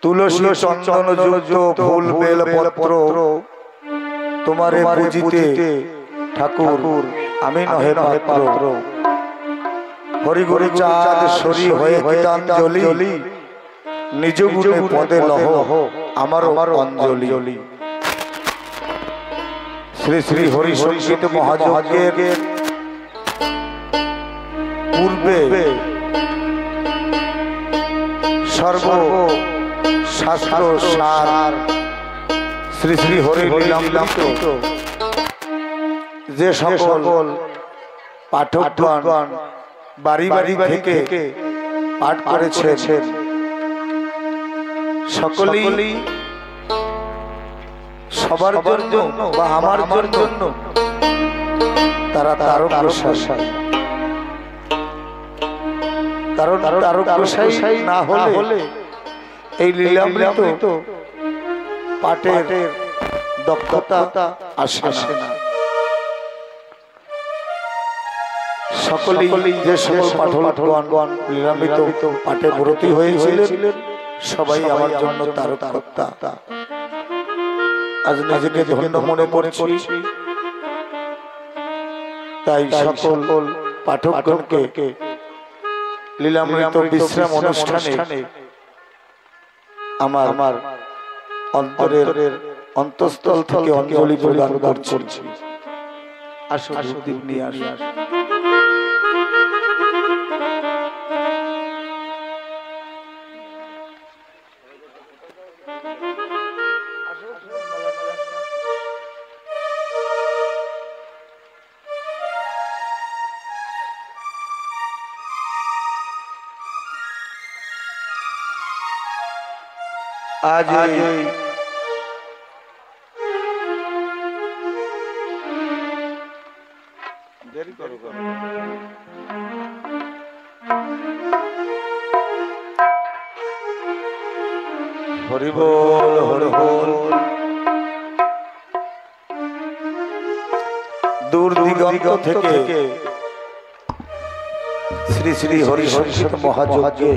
তুলসী চন্দন যুক্ত ফুল বেল পত্র তোমারে পূজিতে ঠাকুর আমি নহে পাত্র। হরি গুরু চাঁদ সরি হয়ে গীতাঞ্জলি নিজ গুণে পদে লহ আমার অঞ্জলি। শ্রী শ্রী হরি সঙ্গীত মহাযজ্ঞের পূর্বে সর্ব শাস্ত্র সার শ্রী শ্রী হরি লীলামৃত যে সকল পাঠকগণ বাড়ি বাড়ি থেকে পাঠ করেছেন সকলেই সবার জন্য বা আমার জন্য তারা তারক গোসাই, কারণ তারক গোসাই না হলে এই লীলামৃত পাঠের দক্ষতা আসে না। সকলেই যে সকল পাঠকগণ লীলামৃত পাঠে ব্রতী হয়েছিলেন সবাই আমার জন্য তারকতা। আজ নিজেকে ধন্য মনে করছি, তাই সকল পাঠকগণকে লীলামৃত বিশ্রাম অনুষ্ঠানে আমার অন্তরের অন্তঃস্থল থেকে অঞ্জলি প্রদান করছি। আসুন দীপ নিয়ে আসুন। আজ হরি বল হরি বল। দূর দিগন্ত থেকে শ্রী শ্রী হরি সঙ্গীত মহাযজ্ঞে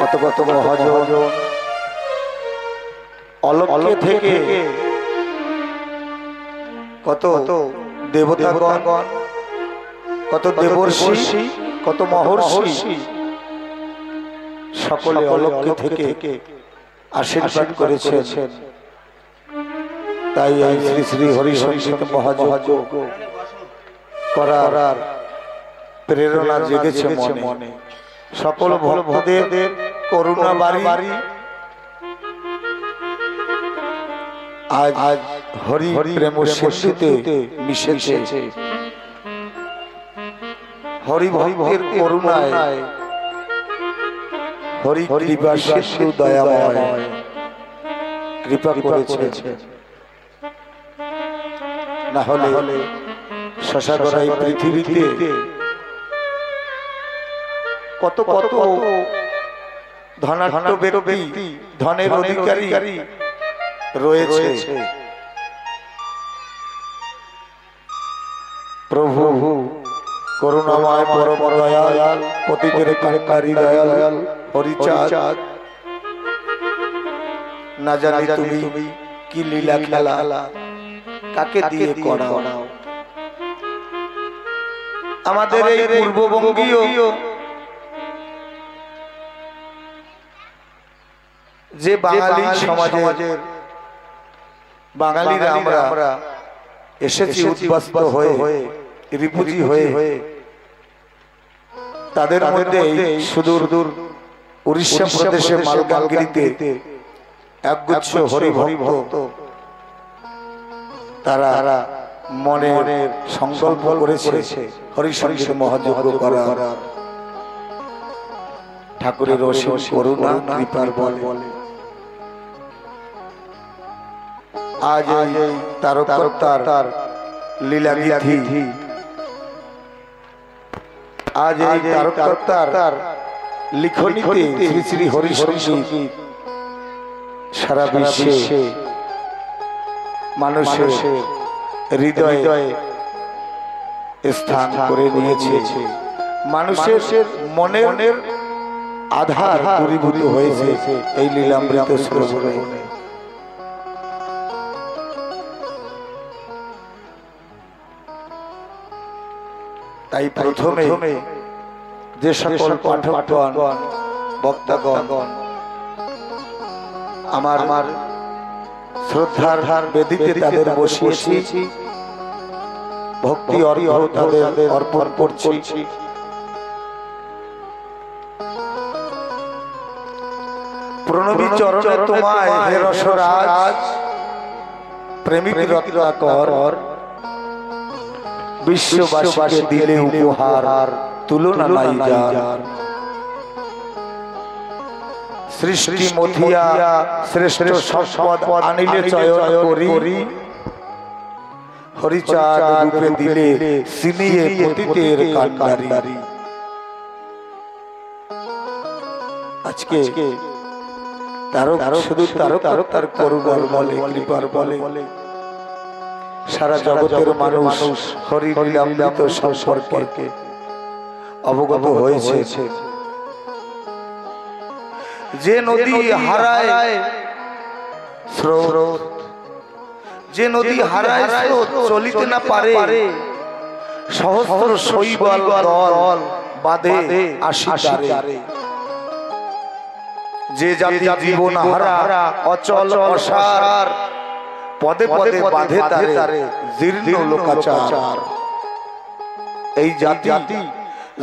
কত কত মহাজন অলক্ষ্যে থেকে কত দেবতাগণ, কত দেবর্ষি, কত মহর্ষি সকলে অলক্ষ্যে থেকে আশীর্বাদ করেছেন। তাই এই শ্রী শ্রী হরি সঙ্গীত মহাযজ্ঞ করার প্রেরণা জেগেছে মনে। সকল ভক্তদের করুণা বাড়ি আজ হরি প্রেম সিন্ধুতে মিশেছে। হরি ভক্তের করুণায় হরি কৃপা সিন্ধু দয়াময় কৃপা করেছে। না হলে শশাগড়াই পৃথিবীতে কত কত ধনাঢ্য ব্যক্তি, ধনের অধিকারী রয়েছে। প্রভু করুণাময় পরম দয়াল পতিতের কারি দয়াল হরিচাঁদ, না জানি তুমি কি লীলা খেলা কাকে দিয়ে করাও। আমাদের এই পূর্ববঙ্গীয় যে বাঙালি সমাজের বাঙালিরা আমরা এসেছি উদ্বাস্ত হয়ে, রিপুজি হয়ে, তাদের মধ্যে সুদূর উড়িষ্যা প্রদেশের মালকানগিরিতে একগুচ্ছ হরিভক্ত তারা মনে সংকল্প করেছে হরি সঙ্গীত মহাযজ্ঞ করার। ঠাকুরের অসীম করুণা কৃপার বলে আজ এই তারকতার লীলাগীতি, আজ এই তারকতার লিখনিতে শ্রী শ্রী হরি সঙ্গীত সারা বিশ্বে মানুষের হৃদয়ে স্থান করে নিয়েছে। মানুষের মনের আধার দূরীভূত হয়েছে এই লীলামৃত শ্রবণে। তাই প্রথমে যে সকল পাঠকগণ বক্তাগণ আমার শ্রদ্ধার বেদিতে তাদের বসিয়েছি, ভক্তি অর্ঘ্য তাদের অর্পণ করছি। প্রণবী চরণে তোমায় হে রসরাজ, প্রেমিক রত্নাকর, বিশ্ববাসীকে দিলে উপহার, তুলনা নাই যার। সৃষ্টি মথিয়া শ্রেষ্ঠ সম্পদ আনিলে চয়ন করি, হরিচাঁদ রূপে দিলে সিনিয়ে পতিতের কান্ডারি। আজকে শুধু তার করুণার বলে, কৃপার বলে সারা জগতের মানুষ হরি লীলামৃত সম্পর্কে অবগত হয়েছে। যে নদী হারায় স্রোত, যে নদী হারায় স্রোত চলিতে না পারে, সহস্র শৈবাল দল বাঁধে আশিকারে। যে জাতি জীবন হারা অচল অসার, পদে পদে বাঁধে তারে জীর্ণ লোকাচার। এই জাতি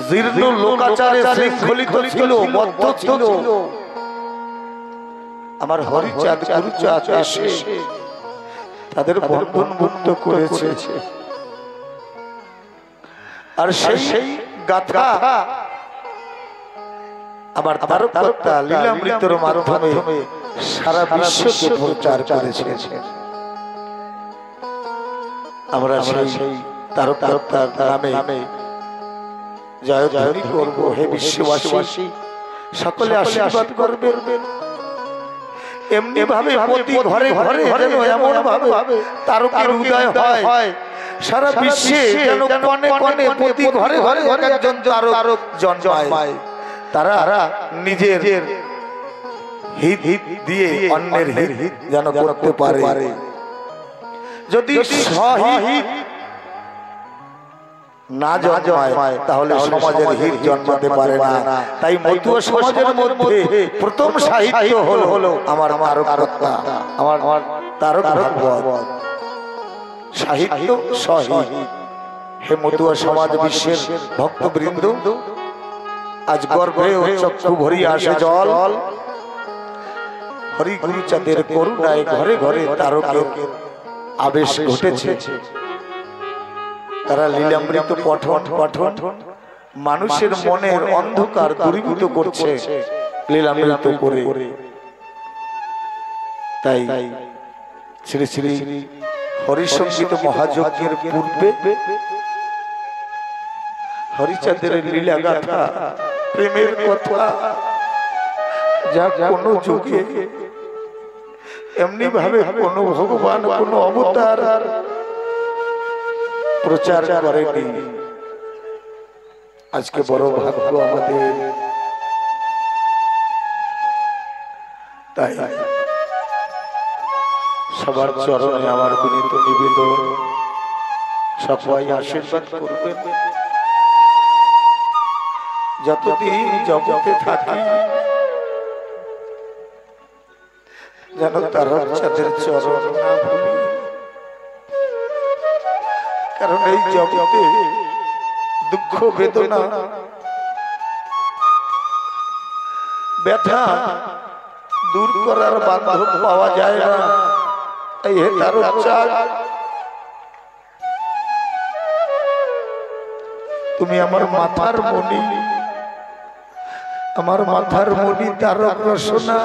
জীর্ণ লোকাচারে শৃঙ্খলিত ছিল, বদ্ধ ছিল। আমার হরিচাঁদ গুরুচাঁদ এসে তাদের বন্ধন মুক্ত করেছে। আর সেই গাথা আমার তারকর্তা লীলামৃতের মাধ্যমে সারা বিশ্বকে প্রচার করেছে। আমরা সেই তারকর্তার নামে জয়ধ্বনি করব। হে বিশ্ববাসী, সকলে আশীর্বাদ করবেন। এমনি ভাবে প্রতি ঘরে ঘরে যেন এমন ভাবে তারকের উদয় হয়, সারা বিশ্বে যেন কোণে কোণে প্রতি ঘরে ঘরে একজন তারক জন্মায়। তারা নিজের হিত দিয়ে অন্যের হিত যেন করতে পারে। যদি স্বহিত না জন্মায় তাহলে সমাজের হিত জন্মাতে পারে না। তাই মতুয়া সমাজের মধ্যে প্রথম সাহিত্য হলো আমার তারকর্তা, আমার তারক ভাগবত। সাহিত্য স্বহিত। হে মতুয়া সমাজ, বিশ্বের ভক্তবৃন্দ, আজ গর্বে ও চক্ষু ভরিয়া আসে জল। হরি গুরুচাঁদের করুণায় ঘরে ঘরে তারকের আবেশ ঘটেছে। তারা লীলামৃত পঠন মানুষের মনের অন্ধকার দূরীভূত করছে লীলামৃত করে। তাই শ্রী শ্রী হরিসঙ্গীত মহাযজ্ঞের পূর্বে হরিচাঁদের লীলা গাথা, প্রেমের কথা, যা কোনো যুগে এমনি ভাবে কোনো ভগবান কোনো অবতার প্রচার করেনি। আজকে বড় ভাগ্য আমাদের। তাই সবার চরণে আমার বিনীত নিবেদন, সবাই আশীর্বাদ করবেন। যতদিন জগতে থাকি যেন তারকচাঁদের চরণ না ভুলি। কারণ এই জগতে দুঃখ বেদনা ব্যথা দূর করার বান্ধব পাওয়া যায় না। এই হে তারকচাঁদ, তুমি আমার মাথার মণি, আমার মাথার মণি তারক রসনা।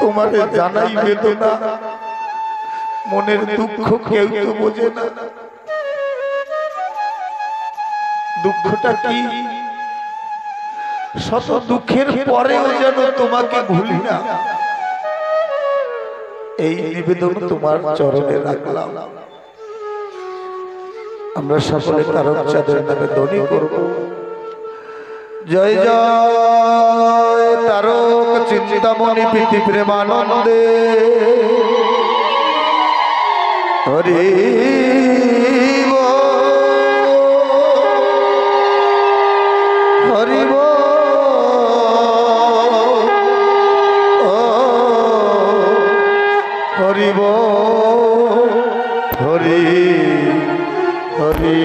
তোমার জানাই বেদনা, মনের দুঃখ কেউ তো বোঝে না। দুঃখটা কি? শত দুঃখের পরেও যেন তোমাকে ভুলি না। এই নিবেদন তোমার চরণে রাখলাম। আমরা সকলে তারকচাঁদের নামে ধ্বনি করব। জয় জয় তারক চিন্তামণি প্রীতি প্রেমানন্দে হরি হরি হরি হরি হরি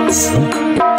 Yes.